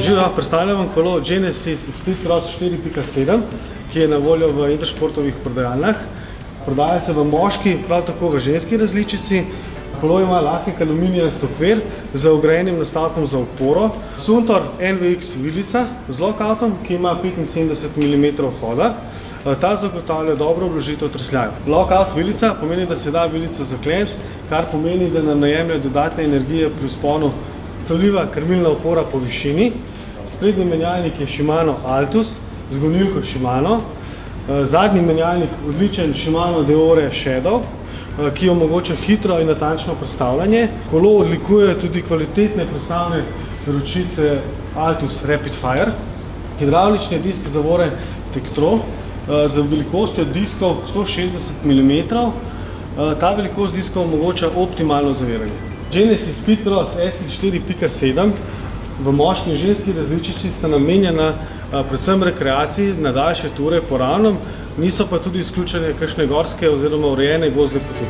Živijo, predstavljam vam kolo Genesis Speedcross 4.7, ki je na voljo v Intersportovih prodajalnah. Prodaja se v moški, prav tako v ženski različici. Kolo ima lahek aluminijast okvir z vgrajenim nastavkom za oporo. Suntor NVX vilica z lockoutom, ki ima 75 mm hoda. Ta zagotavlja dobro obložitev trsljajev. Lockout vilica pomeni, da se da vilico zakleniti, kar pomeni, da nam najemlja dodatne energije pri vzponu. Toljiva krmilna opora po višini. Sprednji menjalnik je Shimano Altus z gonilko Shimano. Zadnji menjalnik odličen Shimano Deore Shadow, ki omogoča hitro in natančno prestavljanje. Kolo odlikuje tudi kvalitetne prestavne ročice Altus Rapid Fire. Hidravlični disk zavore Tektro z velikostjo diskov 160 mm. Ta velikost diskov omogoča optimalno zaviranje. Genesis Speedcross SX4.7 v moški in ženski različici sta namenjena predvsem rekreaciji na daljše ture po ravnem, niso pa tudi izključene kakšne gorske oziroma urejene gozdne poti.